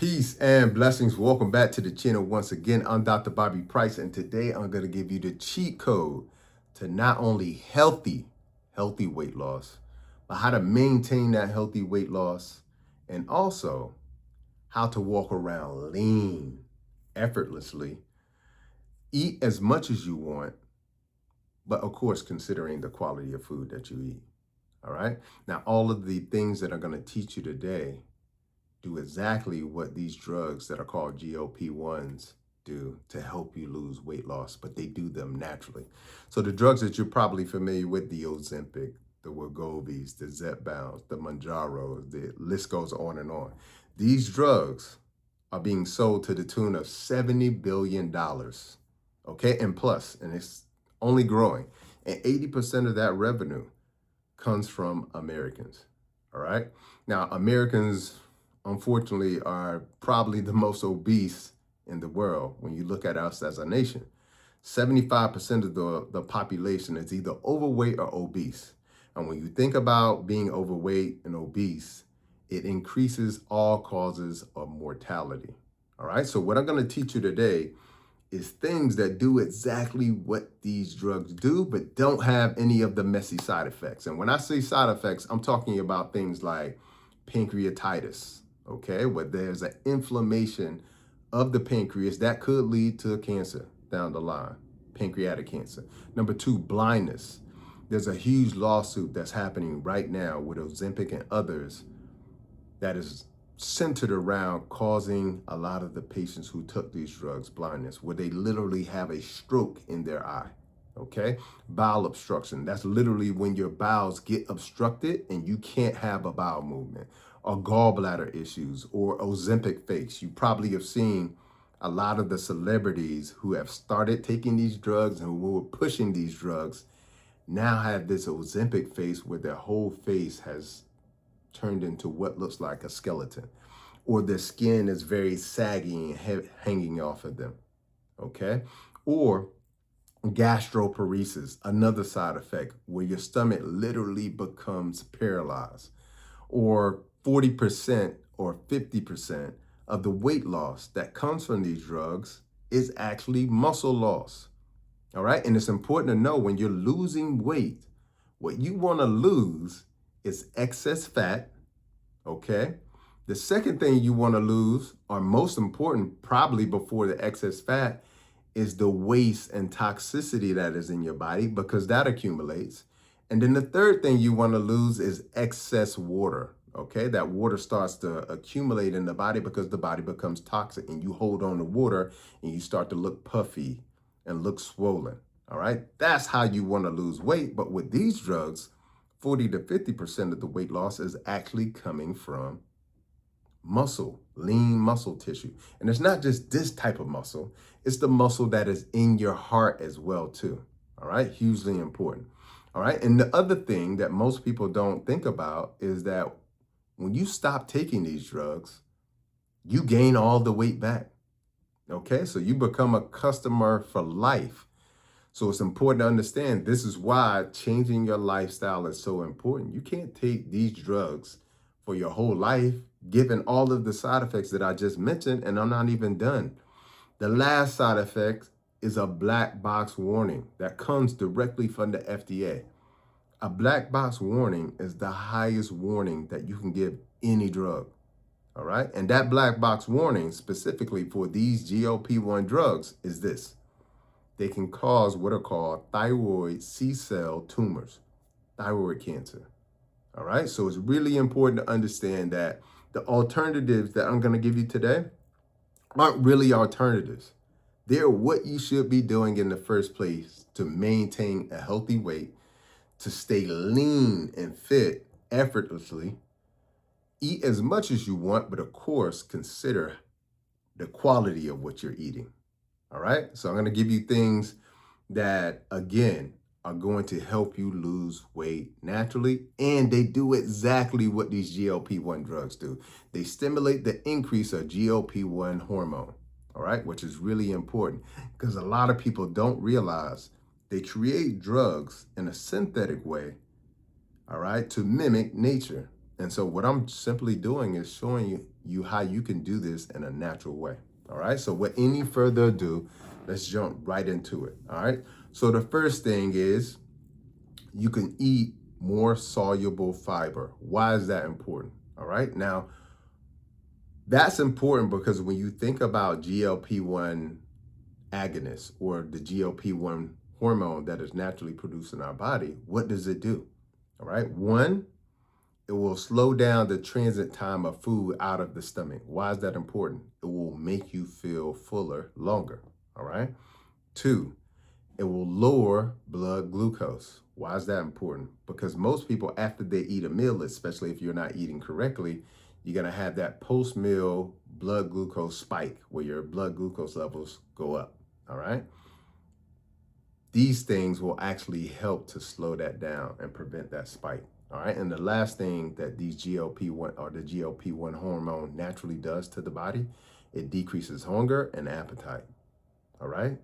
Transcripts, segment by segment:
Peace and blessings. Welcome back to the channel once again. I'm Dr. Bobby Price, and today I'm going to give you the cheat code to not only healthy weight loss, but how to maintain that healthy weight loss, and also how to walk around lean effortlessly, eat as much as you want, but of course, considering the quality of food that you eat. All right. Now, all of the things that I'm going to teach you today do exactly what these drugs that are called GLP-1s do to help you lose weight loss, but they do them naturally. So the drugs that you're probably familiar with, the Ozempic, the Wegovy's, the Zepbounds, the Manjaros, the list goes on and on. These drugs are being sold to the tune of $70 billion, okay, and plus, and it's only growing. And 80% of that revenue comes from Americans, all right? Now, Americans, unfortunately, are probably the most obese in the world when you look at us as a nation. 75% of the population is either overweight or obese. And when you think about being overweight and obese, it increases all causes of mortality. All right, so what I'm going to teach you today is things that do exactly what these drugs do, but don't have any of the messy side effects. And when I say side effects, I'm talking about things like pancreatitis, okay, where there's an inflammation of the pancreas that could lead to cancer down the line, pancreatic cancer. Number two, blindness. There's a huge lawsuit that's happening right now with Ozempic and others that is centered around causing a lot of the patients who took these drugs blindness, where they literally have a stroke in their eye. Okay, bowel obstruction. That's literally when your bowels get obstructed and you can't have a bowel movement, or gallbladder issues, or Ozempic face. You probably have seen a lot of the celebrities who have started taking these drugs and who were pushing these drugs now have this Ozempic face where their whole face has turned into what looks like a skeleton, or their skin is very saggy and hanging off of them, okay? Or gastroparesis, another side effect where your stomach literally becomes paralyzed, or 40% or 50% of the weight loss that comes from these drugs is actually muscle loss, all right? And it's important to know when you're losing weight, what you want to lose is excess fat, okay? The second thing you want to lose, or most important, probably before the excess fat, is the waste and toxicity that is in your body, because that accumulates. And then the third thing you want to lose is excess water, okay? That water starts to accumulate in the body because the body becomes toxic, and you hold on to water and you start to look puffy and look swollen, all right? That's how you want to lose weight. But with these drugs, 40 to 50% of the weight loss is actually coming from muscle, lean muscle tissue. And it's not just this type of muscle, it's the muscle that is in your heart as well too. All right, hugely important. All right, and the other thing that most people don't think about is that when you stop taking these drugs, you gain all the weight back. Okay, so you become a customer for life. So it's important to understand this is why changing your lifestyle is so important. You can't take these drugs for your whole life, given all of the side effects that I just mentioned, and I'm not even done. The last side effect is a black box warning that comes directly from the FDA. A black box warning is the highest warning that you can give any drug. All right. And that black box warning specifically for these GLP-1 drugs is this: they can cause what are called thyroid C-cell tumors, thyroid cancer. All right, so it's really important to understand that the alternatives that I'm going to give you today aren't really alternatives. They're what you should be doing in the first place to maintain a healthy weight, to stay lean and fit effortlessly, eat as much as you want, but of course, consider the quality of what you're eating. All right, so I'm going to give you things that, again, are going to help you lose weight naturally. And they do exactly what these GLP-1 drugs do. They stimulate the increase of GLP-1 hormone, all right, which is really important because a lot of people don't realize they create drugs in a synthetic way, all right, to mimic nature. And so what I'm simply doing is showing you how you can do this in a natural way. All right. So with any further ado, let's jump right into it. All right. So the first thing is you can eat more soluble fiber. Why is that important? All right. Now, that's important because when you think about GLP-1 agonists or the GLP-1 hormone that is naturally produced in our body, what does it do? All right. One, it will slow down the transit time of food out of the stomach. Why is that important? It will make you feel fuller longer. All right. Two, it will lower blood glucose. Why is that important? Because most people, after they eat a meal, especially if you're not eating correctly, you're going to have that post-meal blood glucose spike where your blood glucose levels go up. All right. These things will actually help to slow that down and prevent that spike. All right. And the last thing that these GLP-1 or the GLP-1 hormone naturally does to the body, it decreases hunger and appetite. All right.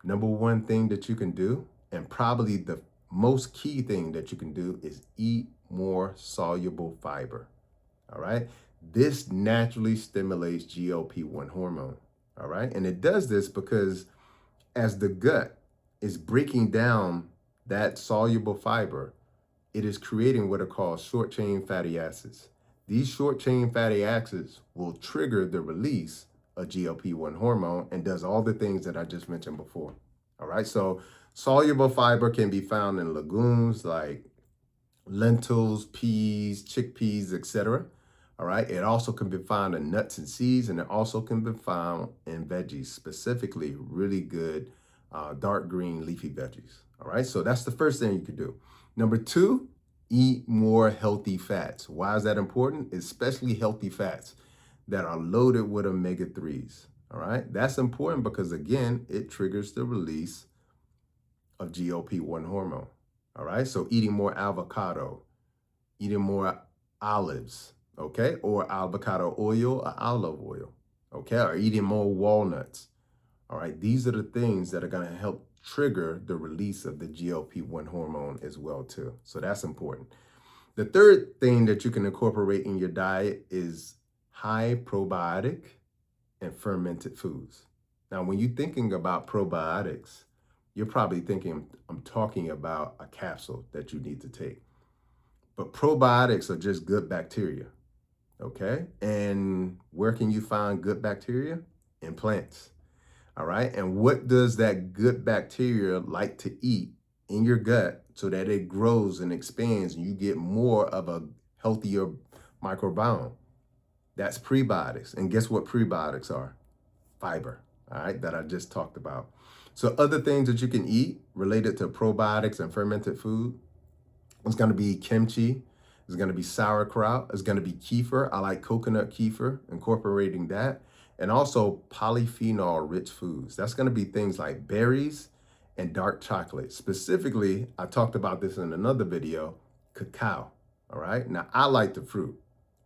Number one thing that you can do, and probably the most key thing that you can do, is eat more soluble fiber. All right. This naturally stimulates GLP-1 hormone. All right. And it does this because as the gut is breaking down that soluble fiber, it is creating what are called short chain fatty acids. These short chain fatty acids will trigger the release of GLP-1 hormone and does all the things that I just mentioned before. All right. So soluble fiber can be found in legumes like lentils, peas, chickpeas, etc. All right. It also can be found in nuts and seeds, and it also can be found in veggies, specifically really good dark green leafy veggies. All right. So that's the first thing you could do. Number two, eat more healthy fats. Why is that important? Especially healthy fats that are loaded with omega-3s. All right. That's important because, again, it triggers the release of GLP-1 hormone. All right. So eating more avocado, eating more olives, okay, or avocado oil or olive oil, okay, or eating more walnuts. All right, these are the things that are going to help trigger the release of the GLP-1 hormone as well too. So that's important. The third thing that you can incorporate in your diet is high probiotic and fermented foods. Now, when you're thinking about probiotics, you're probably thinking I'm talking about a capsule that you need to take. But probiotics are just good bacteria, okay? And where can you find good bacteria? In plants, all right? And what does that good bacteria like to eat in your gut so that it grows and expands and you get more of a healthier microbiome? That's prebiotics. And guess what prebiotics are? Fiber, all right, that I just talked about. So other things that you can eat related to probiotics and fermented food, it's going to be kimchi. It's going to be sauerkraut. It's going to be kefir. I like coconut kefir, incorporating that. And also polyphenol-rich foods. That's going to be things like berries and dark chocolate. Specifically, I talked about this in another video, cacao. All right. Now, I like the fruit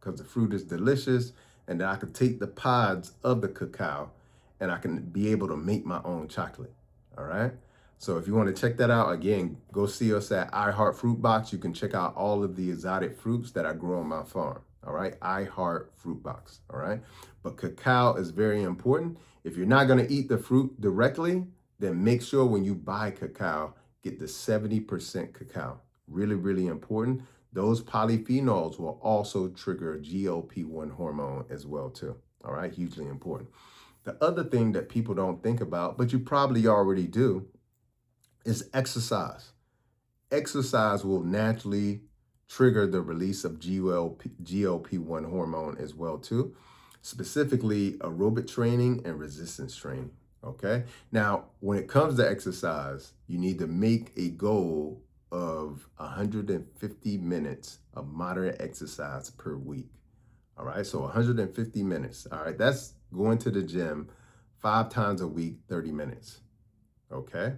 because the fruit is delicious, and then I can take the pods of the cacao and I can be able to make my own chocolate. All right. So if you want to check that out, again, go see us at iHeart Fruit Box. You can check out all of the exotic fruits that I grow on my farm. All right. iHeart Fruit Box. All right. But cacao is very important. If you're not going to eat the fruit directly, then make sure when you buy cacao, get the 70% cacao. Really, really important. Those polyphenols will also trigger GLP-1 hormone as well too. All right. Hugely important. The other thing that people don't think about, but you probably already do, is exercise. Exercise will naturally trigger the release of GLP-1 hormone as well too, specifically aerobic training and resistance training, okay? Now, when it comes to exercise, you need to make a goal of 150 minutes of moderate exercise per week, all right? So 150 minutes, all right? That's going to the gym 5 times a week, 30 minutes, okay?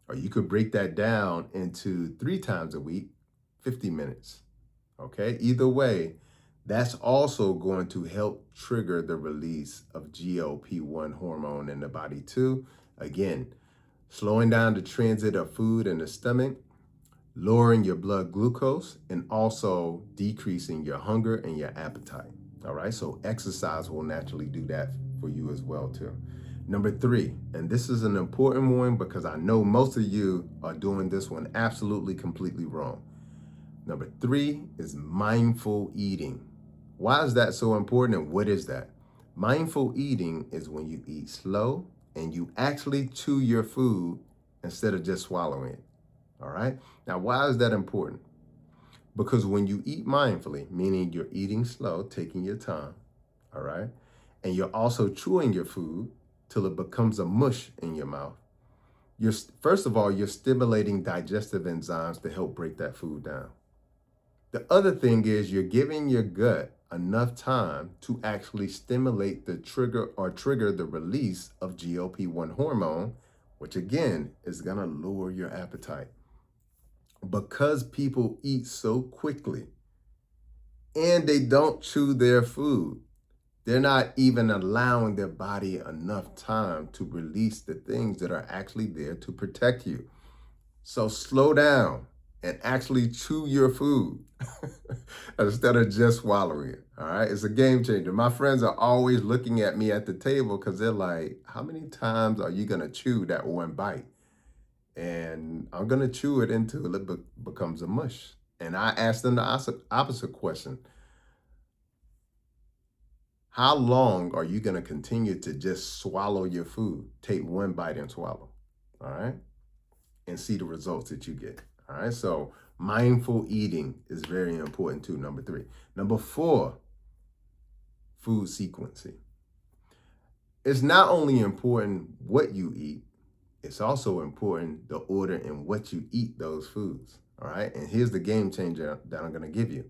Or you could break that down into 3 times a week, 50 minutes. Okay. Either way, that's also going to help trigger the release of GLP-1 hormone in the body too. Again, slowing down the transit of food in the stomach, lowering your blood glucose, and also decreasing your hunger and your appetite. All right, so exercise will naturally do that for you as well too. Number 3, and this is an important one because I know most of you are doing this one absolutely completely wrong. Number 3 is mindful eating. Why is that so important and what is that? Mindful eating is when you eat slow and you actually chew your food instead of just swallowing it. All right. Now, why is that important? Because when you eat mindfully, meaning you're eating slow, taking your time, all right, and you're also chewing your food till it becomes a mush in your mouth, first of all, you're stimulating digestive enzymes to help break that food down. The other thing is you're giving your gut enough time to actually stimulate the trigger the release of GLP-1 hormone, which again is going to lower your appetite. Because people eat so quickly and they don't chew their food, they're not even allowing their body enough time to release the things that are actually there to protect you. So slow down and actually chew your food instead of just swallowing it. All right. It's a game changer. My friends are always looking at me at the table because they're like, how many times are you going to chew that one bite? And I'm going to chew it until it becomes a mush. And I asked them the opposite question. How long are you going to continue to just swallow your food? Take one bite and swallow. All right. And see the results that you get. All right. So mindful eating is very important too. Number 3. Number 4, food sequencing. It's not only important what you eat, it's also important the order in what you eat those foods. All right. And here's the game changer that I'm going to give you.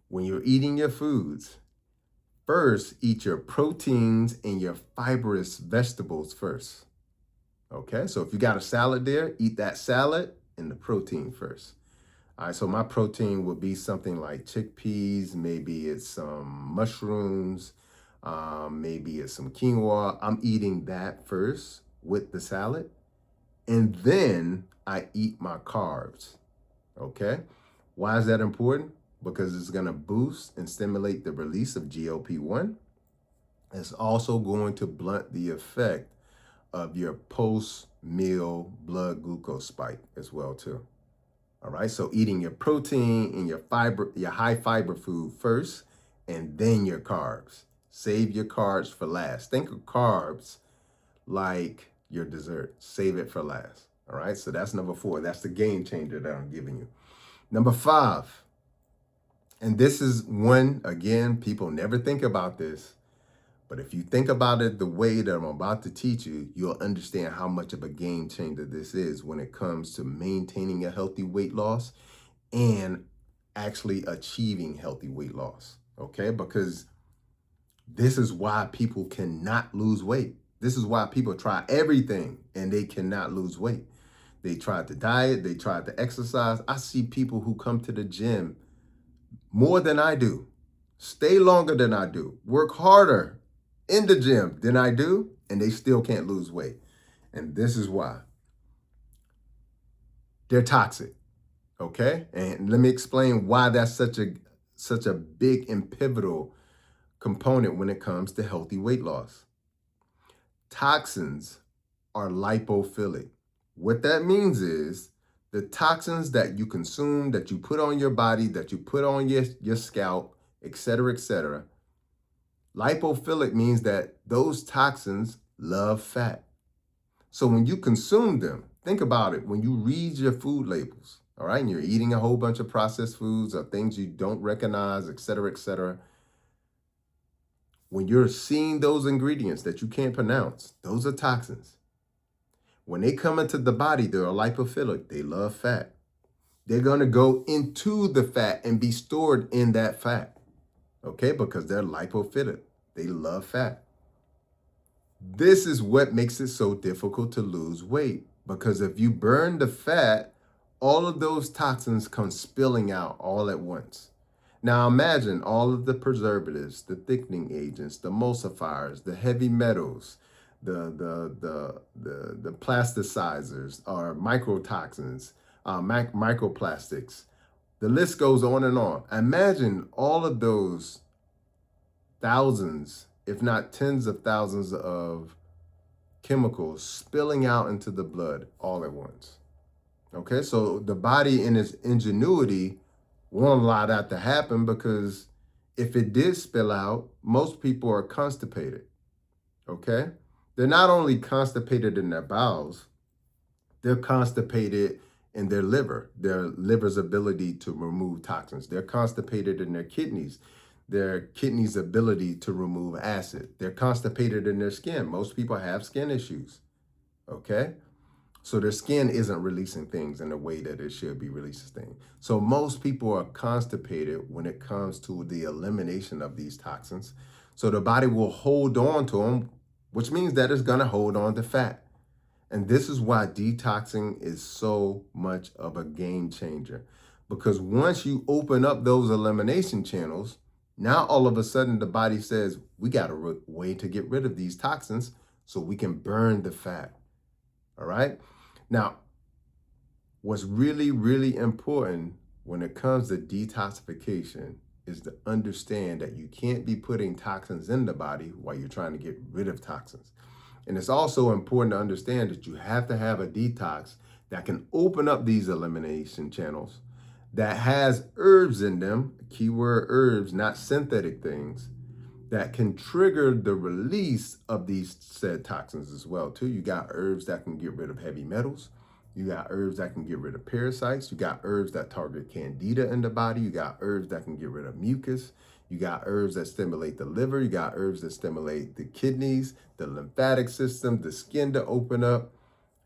When you're eating your foods, first eat your proteins and your fibrous vegetables first. Okay. So if you got a salad there, eat that salad and the protein first. All right. So my protein would be something like chickpeas, maybe it's some mushrooms, maybe it's some quinoa. I'm eating that first with the salad. And then I eat my carbs. Okay. Why is that important? Because it's going to boost and stimulate the release of GLP-1. It's also going to blunt the effect of your post-meal blood glucose spike as well too. All right. So eating your protein and your fiber, your high fiber food first, and then your carbs. Save your carbs for last. Think of carbs like your dessert. Save it for last. All right. So that's number 4. That's the game changer that I'm giving you. Number 5. And this is one, again, people never think about this. But if you think about it the way that I'm about to teach you, you'll understand how much of a game changer this is when it comes to maintaining a healthy weight loss and actually achieving healthy weight loss. Okay. Because this is why people cannot lose weight. This is why people try everything and they cannot lose weight. They tried to diet, they tried to exercise. I see people who come to the gym more than I do, stay longer than I do, work harder in the gym than I do, and they still can't lose weight. And this is why. They're toxic. Okay? And let me explain why that's such a big and pivotal component when it comes to healthy weight loss. Toxins are lipophilic. What that means is the toxins that you consume, that you put on your body, that you put on your scalp, et cetera, lipophilic means that those toxins love fat. So when you consume them, think about it. When you read your food labels, all right, and you're eating a whole bunch of processed foods or things you don't recognize, et cetera, when you're seeing those ingredients that you can't pronounce, those are toxins. When they come into the body, they're lipophilic. They love fat. They're going to go into the fat and be stored in that fat, okay, because they're lipophilic. They love fat. This is what makes it so difficult to lose weight, because if you burn the fat, all of those toxins come spilling out all at once. Now imagine all of the preservatives, the thickening agents, the emulsifiers, the heavy metals, the plasticizers or microtoxins, microplastics. The list goes on and on. Imagine all of those thousands, if not tens of thousands of chemicals spilling out into the blood all at once. Okay, so the body in its ingenuity won't allow that to happen, because if it did spill out, most people are constipated. Okay, they're not only constipated in their bowels, they're constipated in their liver's ability to remove toxins. They're constipated in their kidneys' ability to remove acid. They're constipated in their skin. Most people have skin issues. Okay, so their skin isn't releasing things in the way that it should be releasing things. So most people are constipated when it comes to the elimination of these toxins. So the body will hold on to them, which means that it's going to hold on to fat. And this is why detoxing is so much of a game changer. Because once you open up those elimination channels, now all of a sudden the body says, we got a way to get rid of these toxins so we can burn the fat. All right. Now, what's really, really important when it comes to detoxification is to understand that you can't be putting toxins in the body while you're trying to get rid of toxins. And it's also important to understand that you have to have a detox that can open up these elimination channels, that has herbs in them, keyword herbs, not synthetic things, that can trigger the release of these said toxins as well too. You got herbs that can get rid of heavy metals. You got herbs that can get rid of parasites. You got herbs that target candida in the body. You got herbs that can get rid of mucus. You got herbs that stimulate the liver. You got herbs that stimulate the kidneys, the lymphatic system, the skin to open up.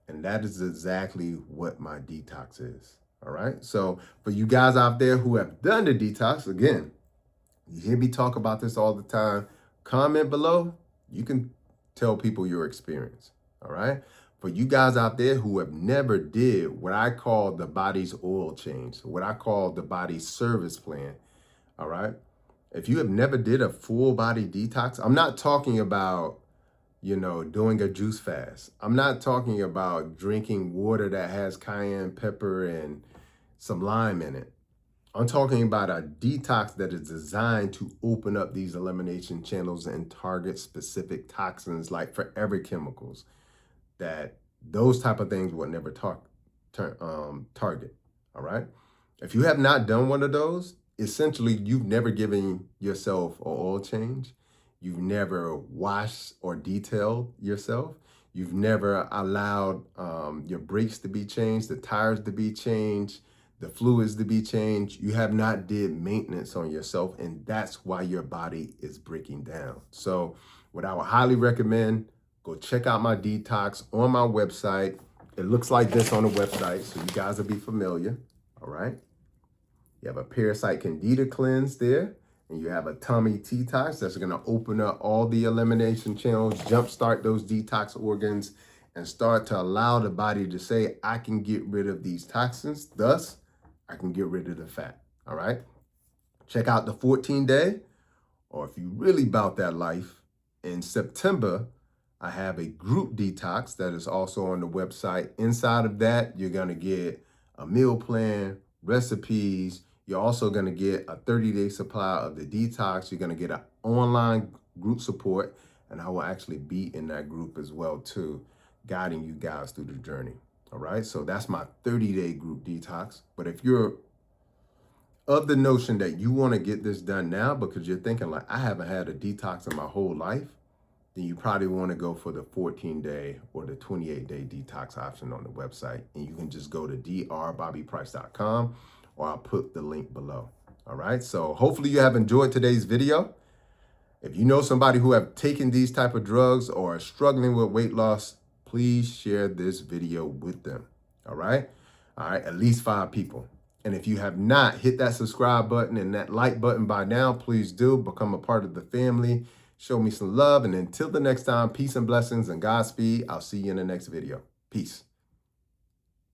And that is exactly what my detox is. All right. So for you guys out there who have done the detox, again, you hear me talk about this all the time. Comment below. You can tell people your experience. All right. For you guys out there who have never did what I call the body's oil change, what I call the body's service plan. All right. If you have never did a full body detox, I'm not talking about, doing a juice fast. I'm not talking about drinking water that has cayenne pepper and some lime in it. I'm talking about a detox that is designed to open up these elimination channels and target specific toxins like forever chemicals that those type of things would never target. All right. If you have not done one of those, essentially you've never given yourself an oil change. You've never washed or detailed yourself. You've never allowed your brakes to be changed, the tires to be changed, the fluids to be changed. You have not did maintenance on yourself, and that's why your body is breaking down. So what I would highly recommend, go check out my detox on my website. It looks like this on the website, so you guys will be familiar. All right. You have a parasite candida cleanse there, and you have a tummy detox that's going to open up all the elimination channels, jumpstart those detox organs, and start to allow the body to say, I can get rid of these toxins. Thus, I can get rid of the fat. All right. Check out the 14-day, or if you really about that life, in September, I have a group detox that is also on the website. Inside of that, you're going to get a meal plan, recipes. You're also going to get a 30-day supply of the detox. You're going to get an online group support, and I will actually be in that group as well too, guiding you guys through the journey. All right. So that's my 30-day group detox. But if you're of the notion that you want to get this done now because you're thinking like, I haven't had a detox in my whole life, then you probably want to go for the 14-day or the 28-day detox option on the website. And you can just go to drbobbyprice.com, or I'll put the link below. All right. So hopefully you have enjoyed today's video. If you know somebody who have taken these type of drugs or are struggling with weight loss, please share this video with them. All right. All right. At least 5 people. And if you have not hit that subscribe button and that like button by now, please do become a part of the family. Show me some love. And until the next time, peace and blessings and Godspeed. I'll see you in the next video. Peace.